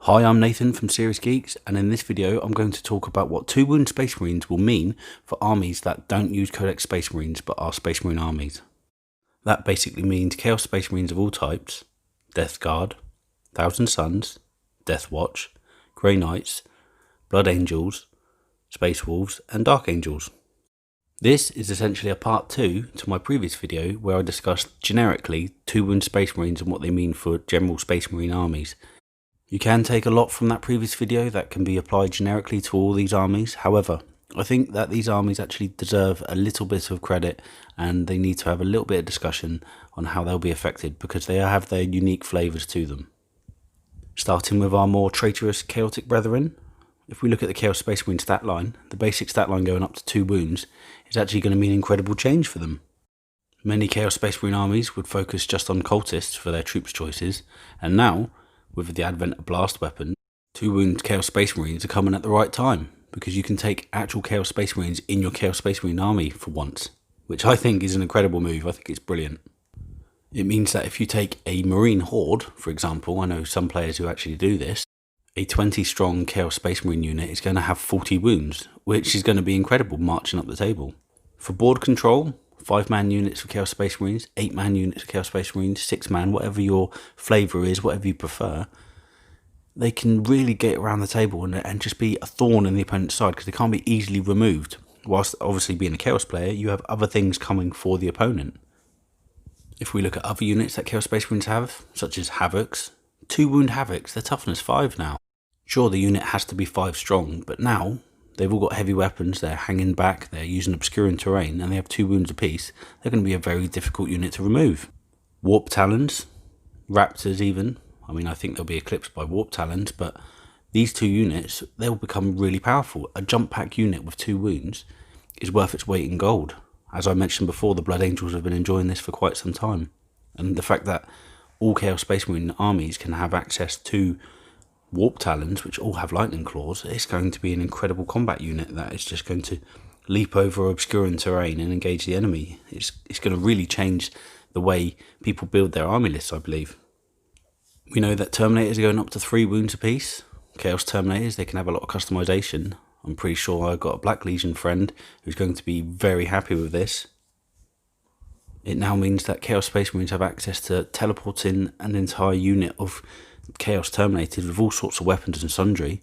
Hi, I'm Nathan from Serious Geeks, and in this video I'm going to talk about what 2 wound Space Marines will mean for armies that don't use Codex Space Marines but are Space Marine armies. That basically means Chaos Space Marines of all types, Death Guard, Thousand Suns, Death Watch, Grey Knights, Blood Angels, Space Wolves and Dark Angels. This is essentially a part 2 to my previous video where I discussed generically 2 wound Space Marines and what they mean for general Space Marine armies. You can take a lot from that previous video that can be applied generically to all these armies. However, I think that these armies actually deserve a little bit of credit and they need to have a little bit of discussion on how they'll be affected because they have their unique flavours to them. Starting with our more traitorous chaotic brethren, if we look at the Chaos Space Marine stat line, the basic stat line going up to 2 wounds is actually going to mean incredible change for them. Many Chaos Space Marine armies would focus just on cultists for their troops choices, and now, with the advent of blast weapons, 2 wound Chaos Space Marines are coming at the right time, because you can take actual Chaos Space Marines in your Chaos Space Marine army for once, which I think is an incredible move. I think it's brilliant. It means that if you take a Marine Horde, for example, I know some players who actually do this, a 20 strong Chaos Space Marine unit is going to have 40 wounds, which is going to be incredible marching up the table. For board control, 5-man units for Chaos Space Marines, 8-man units for Chaos Space Marines, 6-man, whatever your flavour is, whatever you prefer, they can really get around the table and just be a thorn in the opponent's side because they can't be easily removed. Whilst obviously being a Chaos player, you have other things coming for the opponent. If we look at other units that Chaos Space Marines have, such as Havocs, 2 wound Havocs, they're toughness 5 now. Sure, the unit has to be 5 strong, but now they've all got heavy weapons, they're hanging back, they're using obscuring terrain, and they have 2 wounds apiece. They're going to be a very difficult unit to remove. Warp Talons, Raptors even, I mean I think they'll be eclipsed by Warp Talons, but these 2 units, they'll become really powerful. A jump pack unit with 2 wounds is worth its weight in gold. As I mentioned before, the Blood Angels have been enjoying this for quite some time. And the fact that all Chaos Space Marine armies can have access to Warp Talons, which all have lightning claws, it's going to be an incredible combat unit that is just going to leap over obscuring terrain and engage the enemy. It's going to really change the way people build their army lists, I believe. We know that Terminators are going up to 3 wounds apiece. Chaos Terminators, they can have a lot of customization. I'm pretty sure I've got a Black Legion friend who's going to be very happy with this. It now means that Chaos Space Marines have access to teleporting an entire unit of Chaos Terminators with all sorts of weapons and sundry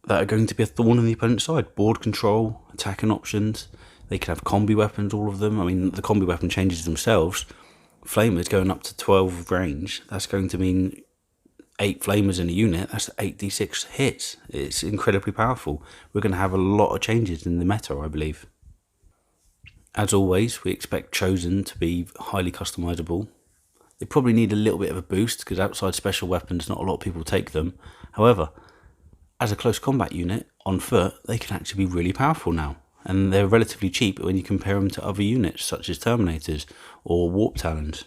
that are going to be a thorn in the opponent's side. Board control, attacking options, they can have combi weapons, all of them. I mean, the combi weapon changes themselves. Flamers going up to 12 range, that's going to mean 8 flamers in a unit, that's 8d6 hits. It's incredibly powerful. We're going to have a lot of changes in the meta, I believe. As always, we expect Chosen to be highly customizable. They probably need a little bit of a boost because outside special weapons, not a lot of people take them. However, as a close combat unit on foot, they can actually be really powerful now. And they're relatively cheap when you compare them to other units such as Terminators or Warp Talons.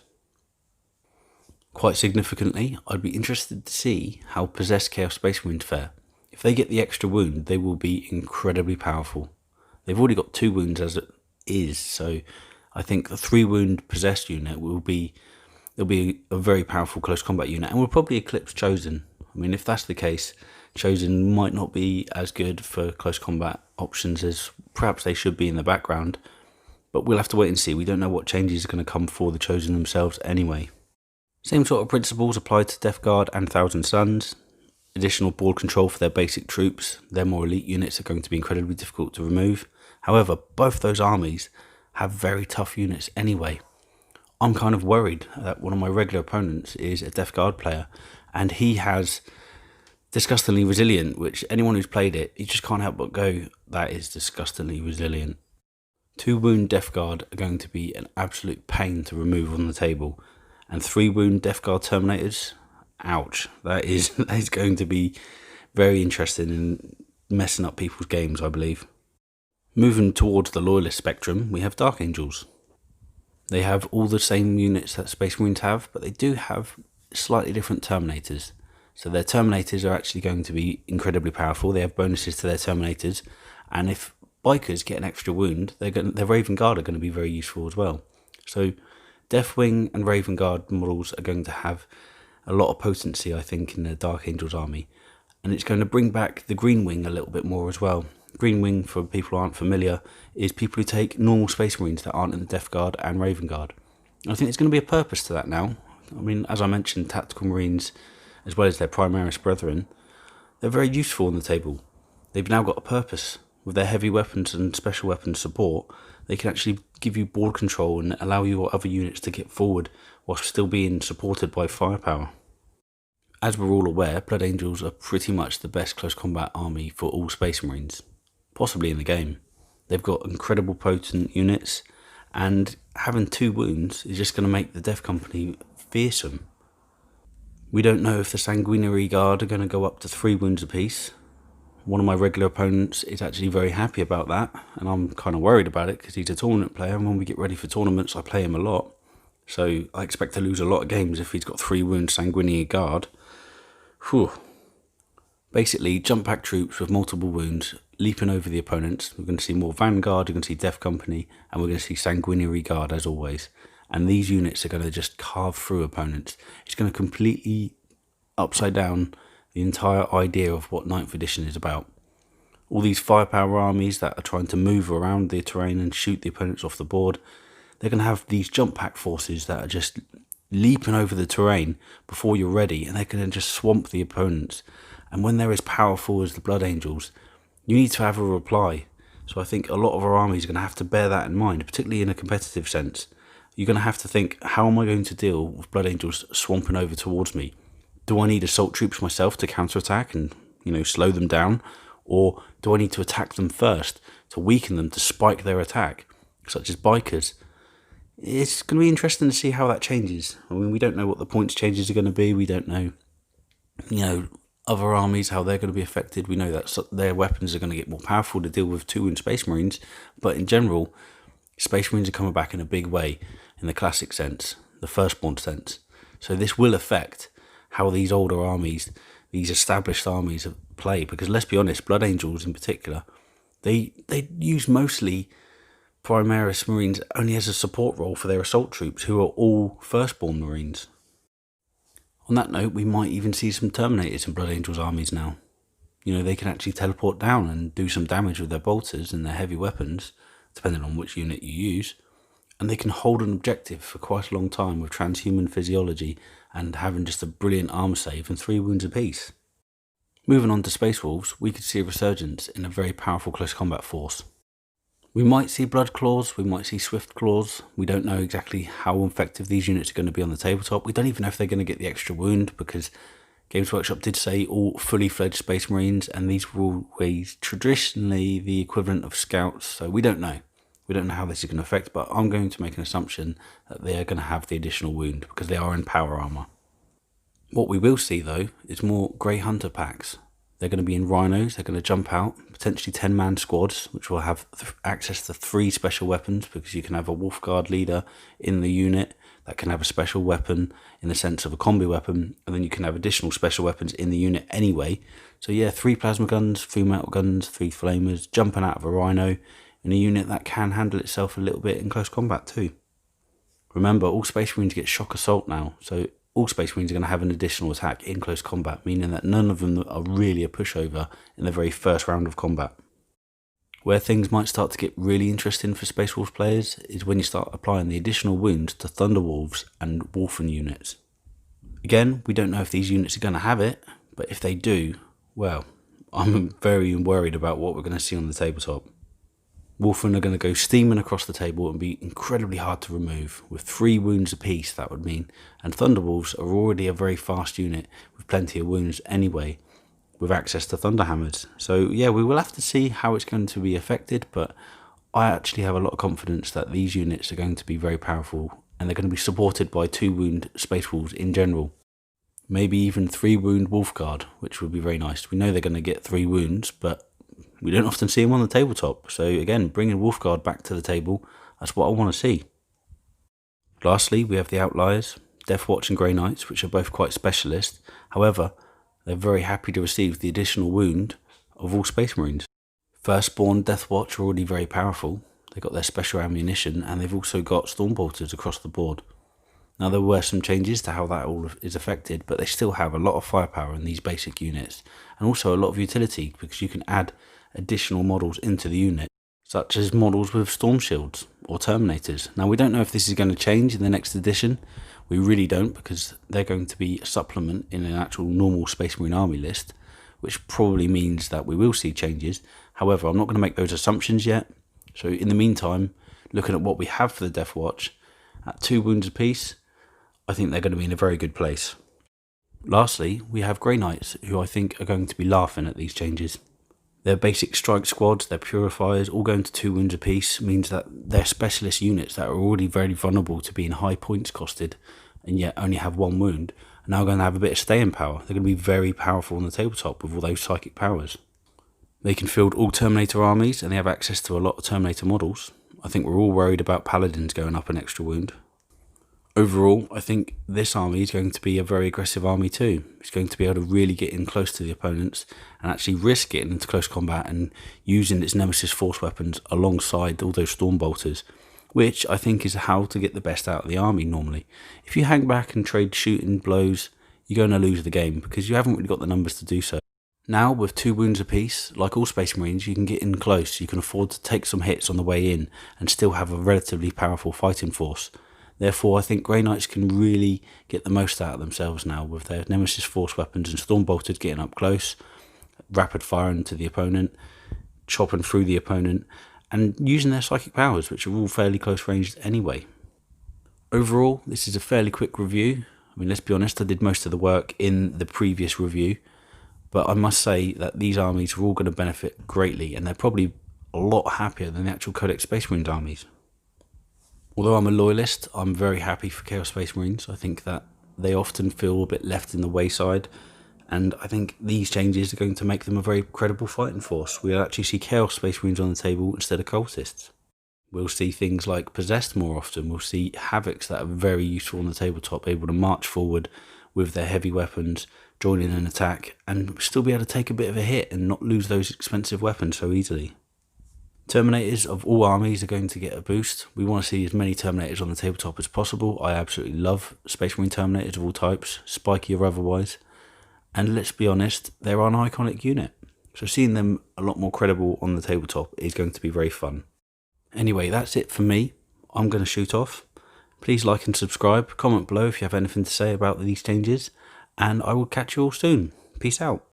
Quite significantly, I'd be interested to see how Possessed Chaos Space Marines fare. If they get the extra wound, they will be incredibly powerful. They've already got 2 wounds as it is, so I think the 3 wound Possessed unit will be a very powerful close combat unit and will probably eclipse Chosen. I mean, if that's the case, Chosen might not be as good for close combat options as perhaps they should be in the background, but we'll have to wait and see. We don't know what changes are going to come for the Chosen themselves anyway. Same sort of principles apply to Death Guard and Thousand Suns. Additional board control for their basic troops. Their more elite units are going to be incredibly difficult to remove. However, both those armies have very tough units anyway. I'm kind of worried that one of my regular opponents is a Death Guard player, and he has Disgustingly Resilient, which anyone who's played it, you just can't help but go, that is disgustingly resilient. 2 wound Death Guard are going to be an absolute pain to remove on the table, and 3 wound Death Guard Terminators, ouch, that is going to be very interesting in messing up people's games, I believe. Moving towards the Loyalist spectrum, we have Dark Angels. They have all the same units that Space Marines have, but they do have slightly different Terminators. So their Terminators are actually going to be incredibly powerful. They have bonuses to their Terminators, and if Bikers get an extra wound, their Raven Guard are going to be very useful as well. So Deathwing and Raven Guard models are going to have a lot of potency, I think, in the Dark Angels army. And it's going to bring back the Green Wing a little bit more as well. Green Wing, for people who aren't familiar, is people who take normal Space Marines that aren't in the Death Guard and Raven Guard. And I think there's going to be a purpose to that now. I mean, as I mentioned, Tactical Marines, as well as their Primaris brethren, they're very useful on the table. They've now got a purpose. With their heavy weapons and special weapons support, they can actually give you board control and allow your other units to get forward whilst still being supported by firepower. As we're all aware, Blood Angels are pretty much the best close combat army for all Space Marines, possibly in the game. They've got incredible potent units, and having 2 wounds is just going to make the Death Company fearsome. We don't know if the Sanguinary Guard are going to go up to 3 wounds apiece. One of my regular opponents is actually very happy about that, and I'm kind of worried about it because he's a tournament player, and when we get ready for tournaments I play him a lot. So I expect to lose a lot of games if he's got 3 wounds Sanguinary Guard. Whew. Basically, jump pack troops with multiple wounds leaping over the opponents. We're going to see more Vanguard, we're going to see Death Company, and we're going to see Sanguinary Guard as always. And these units are going to just carve through opponents. It's going to completely upside down the entire idea of what 9th edition is about. All these firepower armies that are trying to move around the terrain and shoot the opponents off the board, they're going to have these jump pack forces that are just leaping over the terrain before you're ready, and they're going to just swamp the opponents. And when they're as powerful as the Blood Angels, you need to have a reply. So I think a lot of our armies are going to have to bear that in mind, particularly in a competitive sense. You're going to have to think, how am I going to deal with Blood Angels swamping over towards me? Do I need assault troops myself to counterattack and, slow them down? Or do I need to attack them first to weaken them, to spike their attack, such as bikers? It's going to be interesting to see how that changes. I mean, we don't know what the points changes are going to be. We don't know, other armies, how they're going to be affected. We know that their weapons are going to get more powerful to deal with 2 in Space Marines. But in general, Space Marines are coming back in a big way in the classic sense, the firstborn sense. So this will affect how these older armies, these established armies play, because let's be honest, Blood Angels in particular, they use mostly Primaris Marines only as a support role for their assault troops, who are all firstborn Marines. On that note, we might even see some Terminators in Blood Angels armies now. They can actually teleport down and do some damage with their bolters and their heavy weapons, depending on which unit you use, and they can hold an objective for quite a long time with transhuman physiology and having just a brilliant armor save and 3 wounds apiece. Moving on to Space Wolves, we could see a resurgence in a very powerful close combat force. We might see Blood Claws, we might see Swift Claws. We don't know exactly how effective these units are going to be on the tabletop. We don't even know if they're going to get the extra wound, because Games Workshop did say all fully fledged Space Marines, and these were always traditionally the equivalent of Scouts, so we don't know. We don't know how this is going to affect, but I'm going to make an assumption that they are going to have the additional wound because they are in power armor. What we will see though is more Grey Hunter packs. They're going to be in Rhinos, they're going to jump out, potentially 10-man squads, which will have access to 3 special weapons, because you can have a Wolf Guard leader in the unit that can have a special weapon in the sense of a combi weapon, and then you can have additional special weapons in the unit anyway. So yeah, 3 plasma guns, 3 metal guns, 3 flamers, jumping out of a Rhino, in a unit that can handle itself a little bit in close combat too. Remember, all Space Marines get shock assault now, so all Space Marines are going to have an additional attack in close combat, meaning that none of them are really a pushover in the very first round of combat. Where things might start to get really interesting for Space Wolves players is when you start applying the additional wounds to Thunderwolves and Wolfen units. Again, we don't know if these units are going to have it, but if they do, well, I'm very worried about what we're going to see on the tabletop. Wolfen are going to go steaming across the table and be incredibly hard to remove, with 3 wounds apiece that would mean, and Thunderwolves are already a very fast unit with plenty of wounds anyway, with access to Thunderhammers. So yeah, we will have to see how it's going to be affected, but I actually have a lot of confidence that these units are going to be very powerful, and they're going to be supported by 2 wound Space Wolves in general. Maybe even 3 wound Wolf Guard, which would be very nice. We know they're going to get 3 wounds, but we don't often see them on the tabletop, so again, bringing Wolf Guard back to the table, that's what I want to see. Lastly, we have the Outliers, Death Watch and Grey Knights, which are both quite specialist. However, they're very happy to receive the additional wound of all Space Marines. Firstborn Death Watch are already very powerful. They've got their special ammunition, and they've also got Storm Bolters across the board. Now there were some changes to how that all is affected, but they still have a lot of firepower in these basic units, and also a lot of utility because you can add additional models into the unit, such as models with storm shields or terminators. Now we don't know if this is going to change in the next edition. We really don't, because they're going to be a supplement in an actual normal Space Marine army list, which probably means that we will see changes. However, I'm not going to make those assumptions yet. So in the meantime, looking at what we have for the Death Watch, at 2 wounds apiece, I think they're going to be in a very good place. Lastly, we have Grey Knights, who I think are going to be laughing at these changes. Their basic strike squads, their purifiers, all going to 2 wounds apiece means that their specialist units that are already very vulnerable to being high points costed and yet only have 1 wound are now going to have a bit of staying power. They're going to be very powerful on the tabletop with all those psychic powers. They can field all Terminator armies and they have access to a lot of Terminator models. I think we're all worried about Paladins going up an extra wound. Overall, I think this army is going to be a very aggressive army too. It's going to be able to really get in close to the opponents and actually risk getting into close combat and using its Nemesis force weapons alongside all those storm bolters, which I think is how to get the best out of the army normally. If you hang back and trade shooting blows, you're going to lose the game because you haven't really got the numbers to do so. Now, with 2 wounds apiece, like all Space Marines, you can get in close. You can afford to take some hits on the way in and still have a relatively powerful fighting force. Therefore, I think Grey Knights can really get the most out of themselves now with their Nemesis force weapons and storm bolters getting up close, rapid firing to the opponent, chopping through the opponent, and using their psychic powers, which are all fairly close ranged anyway. Overall, this is a fairly quick review. I mean, let's be honest, I did most of the work in the previous review, but I must say that these armies are all going to benefit greatly, and they're probably a lot happier than the actual Codex Space Marines armies. Although I'm a loyalist, I'm very happy for Chaos Space Marines. I think that they often feel a bit left in the wayside, and I think these changes are going to make them a very credible fighting force. We'll actually see Chaos Space Marines on the table instead of cultists. We'll see things like Possessed more often. We'll see Havocs that are very useful on the tabletop, able to march forward with their heavy weapons, join in an attack, and still be able to take a bit of a hit and not lose those expensive weapons so easily. Terminators of all armies are going to get a boost. We want to see as many Terminators on the tabletop as possible. I absolutely love Space Marine Terminators of all types, spiky or otherwise. And let's be honest, they're an iconic unit. So seeing them a lot more credible on the tabletop is going to be very fun. Anyway, that's it for me. I'm going to shoot off. Please like and subscribe. Comment below if you have anything to say about these changes. And I will catch you all soon. Peace out.